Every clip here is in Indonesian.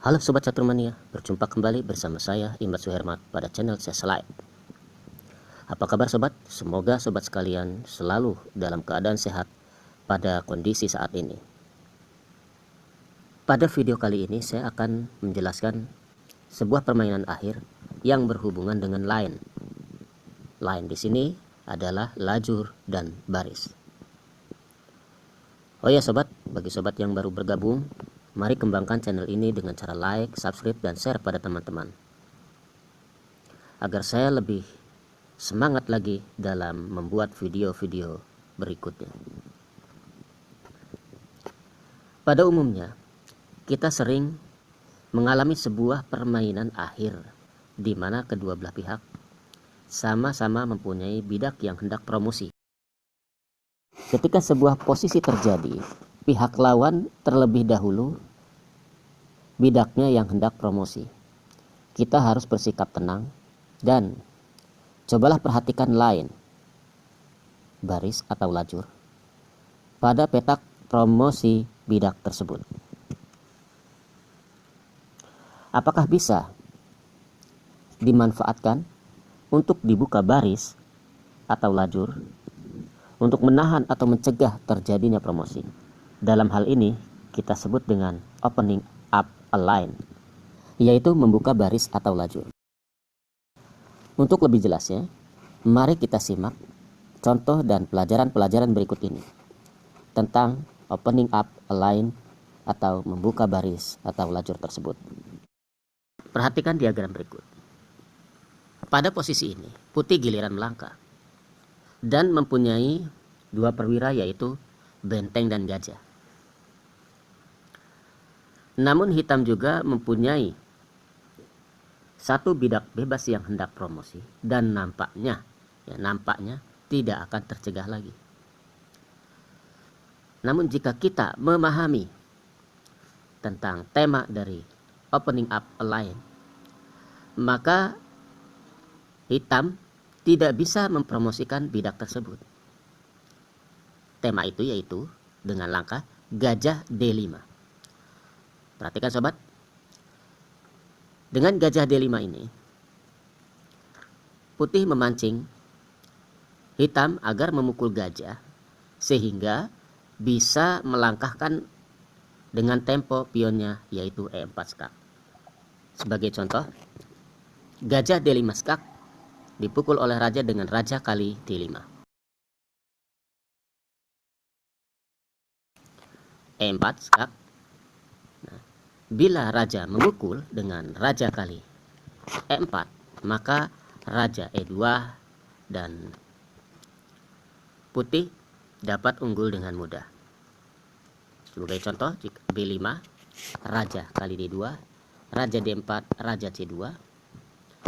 Halo Sobat Caturmania, berjumpa kembali bersama saya Imad Suhermat pada channel CS Live. Apa kabar Sobat? Semoga Sobat sekalian selalu dalam keadaan sehat pada kondisi saat ini. Pada video kali ini saya akan menjelaskan sebuah permainan akhir yang berhubungan dengan line. Line di sini adalah lajur dan baris. Oh ya Sobat, bagi Sobat yang baru bergabung, mari kembangkan channel ini dengan cara like, subscribe, dan share pada teman-teman, agar saya lebih semangat lagi dalam membuat video-video berikutnya. Pada umumnya, kita sering mengalami sebuah permainan akhir di mana kedua belah pihak sama-sama mempunyai bidak yang hendak promosi. Ketika sebuah posisi terjadi, pihak lawan terlebih dahulu bidaknya yang hendak promosi. Kita harus bersikap tenang dan cobalah perhatikan line, baris atau lajur pada petak promosi bidak tersebut. Apakah bisa dimanfaatkan untuk dibuka baris atau lajur untuk menahan atau mencegah terjadinya promosi? Dalam hal ini kita sebut dengan opening up a line, yaitu membuka baris atau lajur. Untuk lebih jelasnya, mari kita simak contoh dan pelajaran-pelajaran berikut ini tentang opening up a line atau membuka baris atau lajur tersebut. Perhatikan diagram berikut. Pada posisi ini, putih giliran melangkah dan mempunyai dua perwira, yaitu benteng dan gajah. Namun hitam juga mempunyai satu bidak bebas yang hendak promosi dan nampaknya tidak akan tercegah lagi. Namun jika kita memahami tentang tema dari opening up a line, maka hitam tidak bisa mempromosikan bidak tersebut. Tema itu yaitu dengan langkah gajah D5. Perhatikan Sobat, dengan gajah D5 ini putih memancing hitam agar memukul gajah sehingga bisa melangkahkan dengan tempo pionnya, yaitu E4 skak. Sebagai contoh, gajah D5 skak dipukul oleh raja dengan raja kali D5. E4 skak. Nah, bila raja memukul dengan raja kali E4, maka raja E2 dan putih dapat unggul dengan mudah. Sebagai contoh, jika B5, raja kali D2, raja D4, raja C2,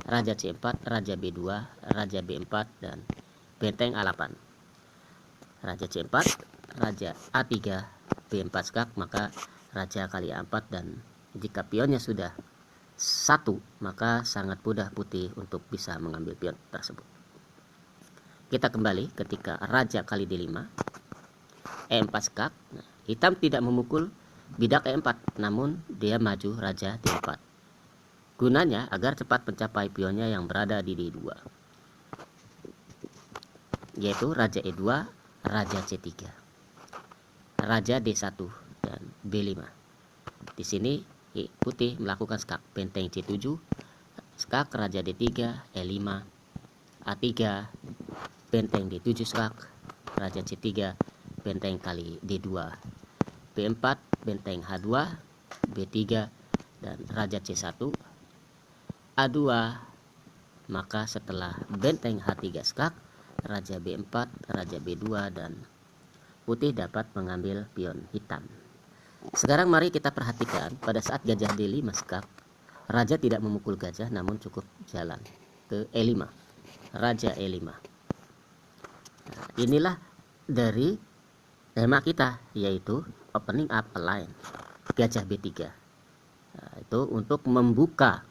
raja C4, raja B2, raja B4, dan benteng A8. Raja C4, raja A3, B4 skak, maka raja kali A4, dan jika pionnya sudah satu, maka sangat mudah putih untuk bisa mengambil pion tersebut. Kita kembali ketika raja kali D5, E4 skak. Nah, hitam tidak memukul bidak E4, namun dia maju raja D4. Gunanya agar cepat mencapai pionnya yang berada di D2, yaitu raja E2, raja C3, raja D1, dan B5. Di sini putih melakukan skak, benteng C7, skak raja D3, E5, A3, benteng D7 skak, raja C3, benteng kali D2, B4, benteng H2, B3, dan raja C1, A2. Maka setelah benteng H3 skak, raja B4, raja B2, dan putih dapat mengambil pion hitam. Sekarang mari kita perhatikan pada saat gajah D5 skak, raja tidak memukul gajah namun cukup jalan ke E5, raja E5. Nah, inilah dari tema kita, yaitu opening up a line, gajah B3. Nah, itu untuk membuka,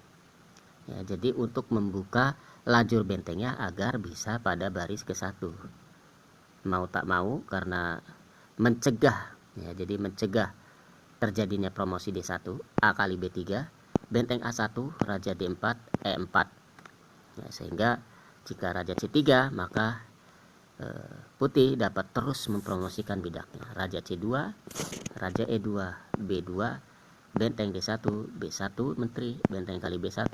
ya, jadi untuk membuka lajur bentengnya agar bisa pada baris ke-1. Mau tak mau, karena mencegah, ya, jadi mencegah terjadinya promosi D1, A kali B3, benteng A1, raja D4, E4. Ya, sehingga jika raja C3, maka putih dapat terus mempromosikan bidaknya. Raja C2, raja E2, B2, benteng D1, B1, menteri, benteng kali B1,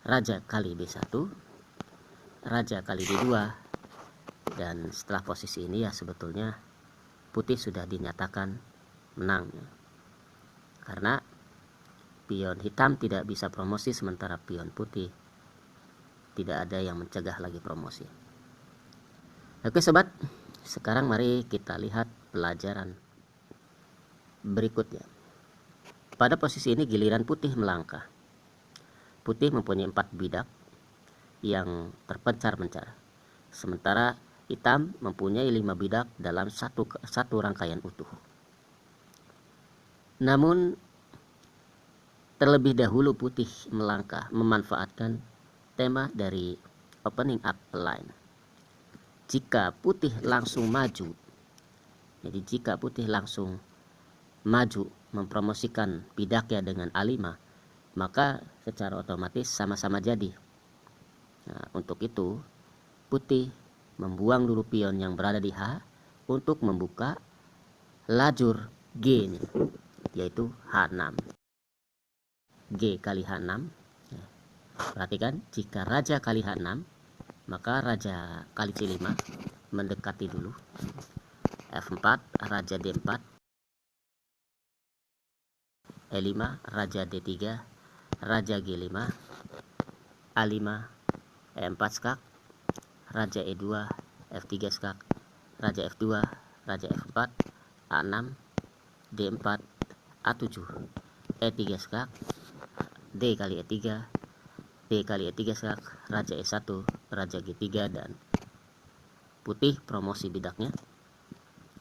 raja kali B1, raja kali D2. Dan setelah posisi ini ya sebetulnya putih sudah dinyatakan menang. Karena pion hitam tidak bisa promosi, sementara pion putih tidak ada yang mencegah lagi promosi. Oke sobat, sekarang mari kita lihat pelajaran berikutnya. Pada posisi ini giliran putih melangkah. Putih mempunyai 4 bidak yang terpencar-pencar, sementara hitam mempunyai 5 bidak dalam satu rangkaian utuh. Namun terlebih dahulu putih melangkah memanfaatkan tema dari opening up line. Jika putih langsung maju, jadi jika putih langsung maju mempromosikan bidaknya dengan A5, maka secara otomatis sama-sama jadi. Nah, untuk itu putih membuang dulu pion yang berada di H untuk membuka lajur G nih, yaitu H6. G kali H6. Perhatikan, jika raja kali H6, maka raja kali C5 mendekati dulu. F4, raja D4, E5, raja D3, raja G5, A5, E4 skak, raja E2, F3 skak, raja F2, raja F4, A6, D4, A7, E3 skak, D kali E3, D kali E3 skak, raja E1, raja G3, dan putih promosi bidaknya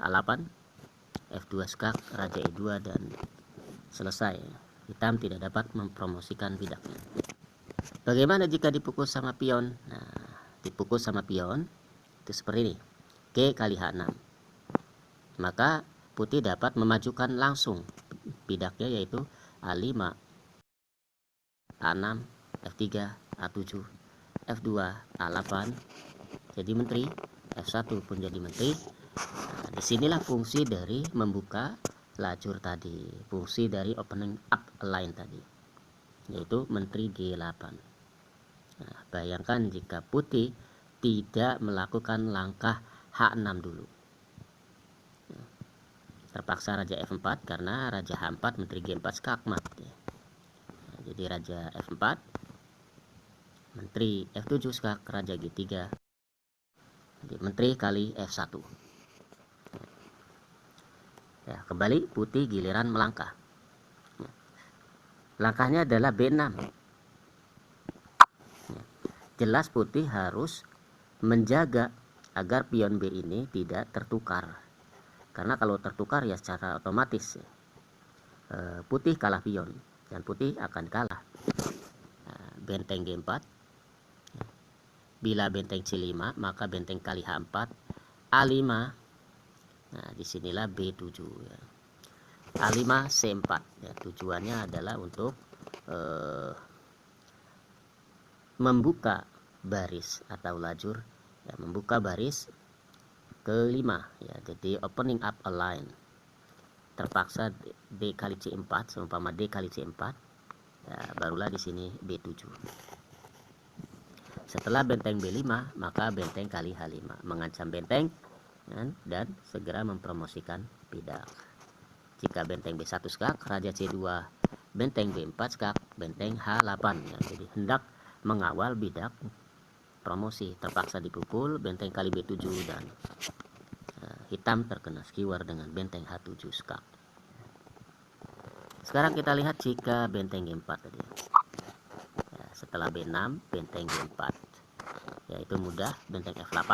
A8, F2 skak, raja E2, dan selesai. Hitam tidak dapat mempromosikan bidaknya. Bagaimana jika dipukul sama pion? Nah, dipukul sama pion itu seperti ini, G kali H6. Maka putih dapat memajukan langsung bidaknya, yaitu A5, A6, F3, A7, F2, A8 jadi menteri, F1 pun jadi menteri. Nah, disinilah fungsi dari membuka lajur tadi, fungsi dari opening up line tadi, yaitu menteri G8. Nah, bayangkan jika putih tidak melakukan langkah H6 dulu. Terpaksa raja F4 karena raja H4 menteri G4 skakmat. Nah, jadi raja F4, menteri F7 skak, raja G3, jadi menteri kali F1. Ya, kembali putih giliran melangkah. Langkahnya adalah B6. Jelas putih harus menjaga agar pion B ini tidak tertukar. Karena kalau tertukar ya secara otomatis putih kalah pion dan putih akan kalah. Benteng G4. Bila benteng C5 maka benteng kali H4, A5. Nah, disinilah B7 ya. A5 C4 ya, tujuannya adalah untuk membuka baris atau lajur ya, membuka baris kelima ya, jadi opening up a line. Terpaksa D kali C4, seumpama D kali C4 ya, barulah di sini B7. Setelah benteng B5 maka benteng kali H5 mengancam benteng dan segera mempromosikan bidak. Jika benteng B1 skak, raja C2, benteng B4 skak, benteng H8 ya, jadi hendak mengawal bidak promosi. Terpaksa dipukul benteng kali B7 dan hitam terkena skewer dengan benteng H7 skak. Sekarang kita lihat jika benteng G4 tadi ya, setelah B6 benteng G4 yaitu mudah, benteng F8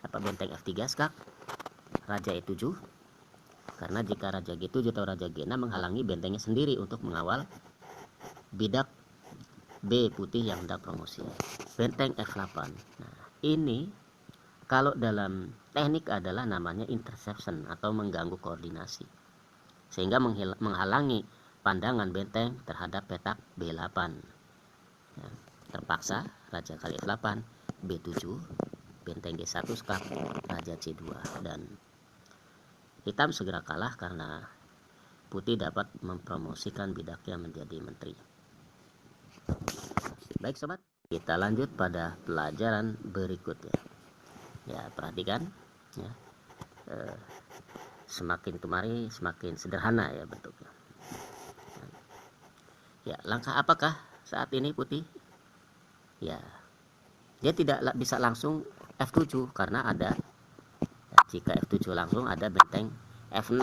apa benteng F3 skak, raja E7, karena jika raja G7 atau raja G6 menghalangi bentengnya sendiri untuk mengawal bidak B putih yang hendak promosi. Benteng F8. Nah, ini kalau dalam teknik adalah namanya interception atau mengganggu koordinasi. sehingga menghalangi pandangan benteng terhadap petak B8. Ya, terpaksa raja kali F8, B7, benteng G1 skak, raja C2, dan hitam segera kalah karena putih dapat mempromosikan bidaknya menjadi menteri. Baik sobat, kita lanjut pada pelajaran berikutnya. Ya, perhatikan ya. Semakin kemari semakin sederhana ya bentuknya. Ya, langkah apakah saat ini putih? Ya, dia tidak bisa langsung F7 karena ada ya, jika F7 langsung ada benteng F6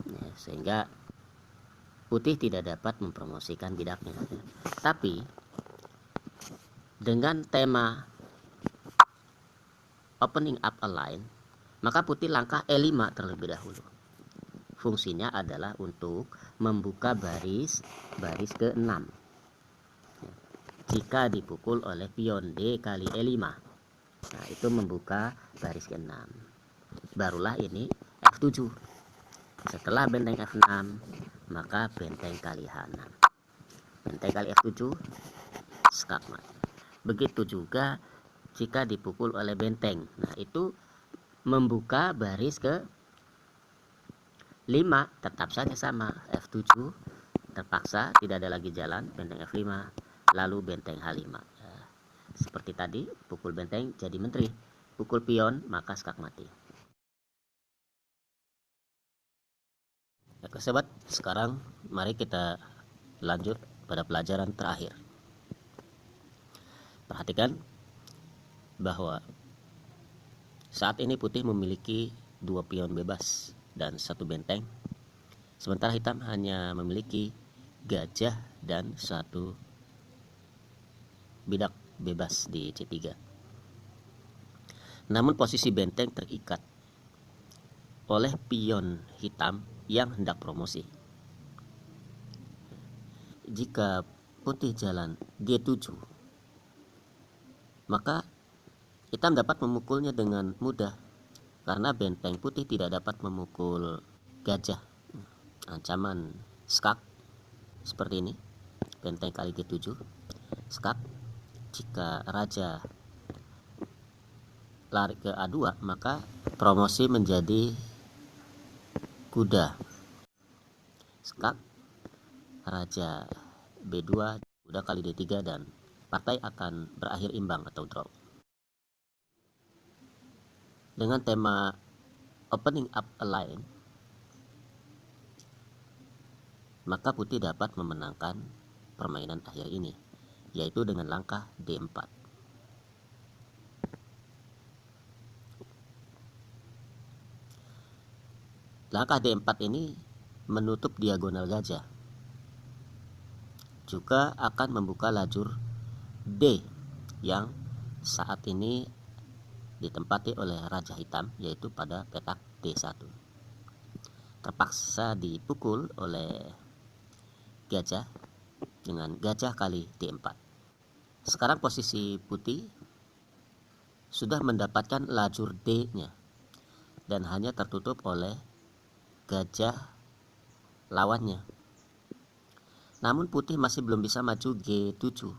ya, sehingga putih tidak dapat mempromosikan bidaknya. Ya. Tapi dengan tema opening up a line, maka putih langkah E5 terlebih dahulu. Fungsinya adalah untuk membuka baris ke-6. Jika dipukul oleh pion D kali E5, nah itu membuka baris ke-6. Barulah ini F7. Setelah benteng F6, maka benteng kali H6. Benteng kali F7, skak mati. Begitu juga jika dipukul oleh benteng. Nah itu membuka baris ke 5, tetap saja sama, F7 terpaksa tidak ada lagi jalan, benteng F5, lalu benteng H5. Ya, seperti tadi, pukul benteng jadi menteri, pukul pion maka skak mati. Oke sobat, sekarang mari kita lanjut pada pelajaran terakhir. Perhatikan bahwa saat ini putih memiliki 2 pion bebas dan 1 benteng, sementara hitam hanya memiliki gajah dan 1 bidak bebas di C3. Namun posisi benteng terikat oleh pion hitam yang hendak promosi. Jika putih jalan G7, maka hitam dapat memukulnya dengan mudah karena benteng putih tidak dapat memukul gajah. Ancaman skak seperti ini, benteng kali G7, skak. Jika raja lari ke A2, maka promosi menjadi kuda, skak, raja B2, kuda kali D3, dan partai akan berakhir imbang atau draw. Dengan tema opening up a line, maka putih dapat memenangkan permainan akhir ini, yaitu dengan langkah D4. Langkah D4 ini menutup diagonal gajah, juga akan membuka lajur D yang saat ini ditempati oleh raja hitam, yaitu pada petak D1. Terpaksa dipukul oleh gajah dengan gajah kali D4. Sekarang posisi putih sudah mendapatkan lajur D-nya dan hanya tertutup oleh gajah lawannya. Namun putih masih belum bisa maju G7.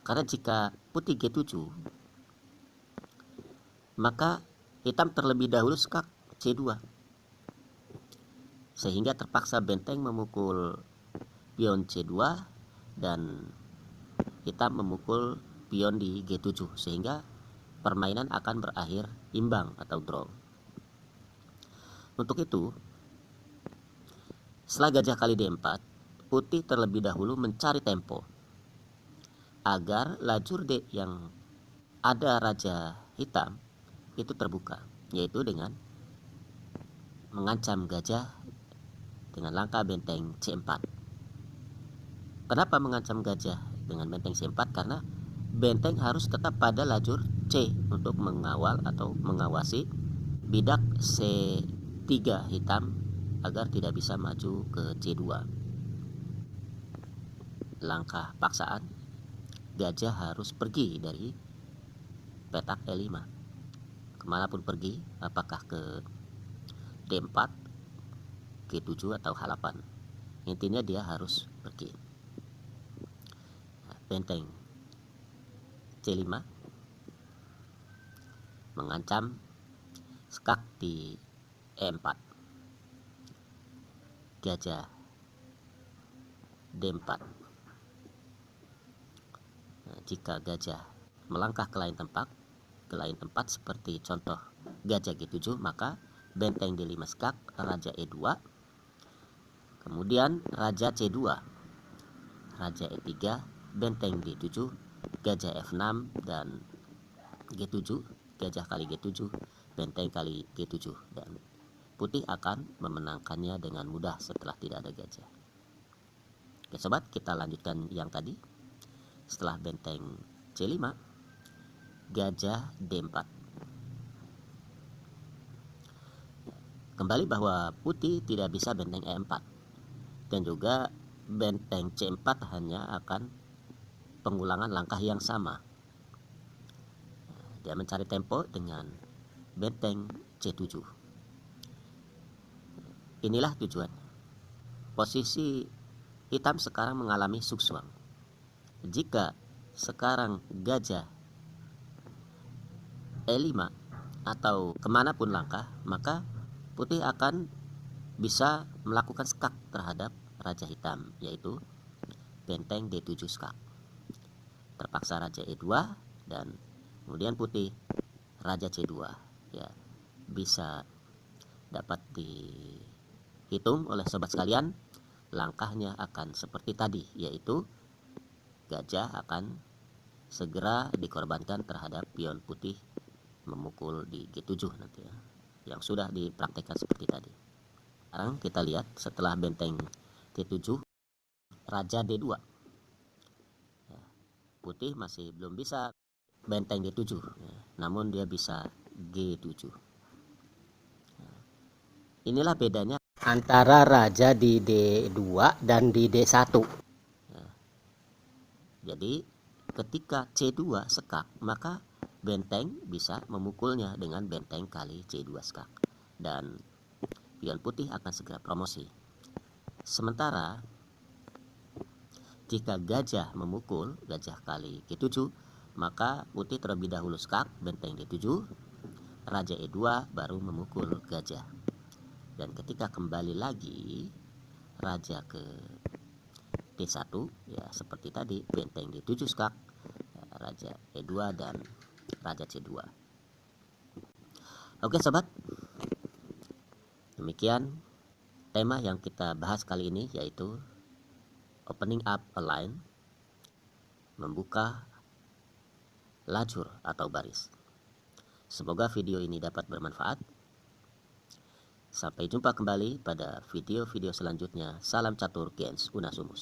Karena jika putih G7, maka hitam terlebih dahulu skak C2. Sehingga terpaksa benteng memukul pion C2 dan hitam memukul pion di G7, sehingga permainan akan berakhir imbang atau draw. Untuk itu, setelah gajah kali D4, putih terlebih dahulu mencari tempo agar lajur D yang ada raja hitam itu terbuka, yaitu dengan mengancam gajah dengan langkah benteng C4. Kenapa mengancam gajah dengan benteng C4? Karena benteng harus tetap pada lajur C untuk mengawal atau mengawasi bidak C3 hitam agar tidak bisa maju ke C2. Langkah paksaan, gajah harus pergi dari petak E5. Kemanapun pergi, apakah ke D4, G7 atau H8. Intinya dia harus pergi. Benteng C5 mengancam skak di E4, gajah D4. Jika gajah melangkah ke lain tempat seperti contoh gajah G7, maka benteng D5 skak, raja E2, kemudian raja C2, raja E3, benteng D7, gajah F6, dan G7, gajah kali G7, benteng kali G7, dan putih akan memenangkannya dengan mudah setelah tidak ada gajah. Oke sobat, kita lanjutkan yang tadi. Setelah benteng C5, gajah D4. Kembali bahwa putih tidak bisa benteng E4, dan juga benteng C4 hanya akan pengulangan langkah yang sama. Dia mencari tempo dengan benteng C7. Inilah tujuan. Posisi hitam sekarang mengalami suksuang. Jika sekarang gajah E5 atau kemanapun langkah, maka putih akan bisa melakukan skak terhadap raja hitam, yaitu benteng D7 skak. Terpaksa raja E2, dan kemudian putih raja C2. Ya, bisa dapat dihitung oleh sobat sekalian. Langkahnya akan seperti tadi, yaitu gajah akan segera dikorbankan terhadap pion putih memukul di G7 nanti ya, yang sudah dipraktekkan seperti tadi. Sekarang kita lihat setelah benteng T7, raja D2. Ya, putih masih belum bisa benteng D7, ya, namun dia bisa G7. Nah, inilah bedanya antara raja di D2 dan di D1. Ya, jadi ketika C2 skak, maka benteng bisa memukulnya dengan benteng kali C2 skak, dan pion putih akan segera promosi. Sementara jika gajah memukul gajah kali G7, maka putih terlebih dahulu skak benteng D7, raja E2 baru memukul gajah. Dan ketika kembali lagi raja ke D1, ya seperti tadi, benteng D7 skak, raja E2, dan raja C2. Oke sobat, demikian tema yang kita bahas kali ini, yaitu opening up a line, membuka lajur atau baris. Semoga video ini dapat bermanfaat. Sampai jumpa kembali pada video-video selanjutnya. Salam catur gens unasumus.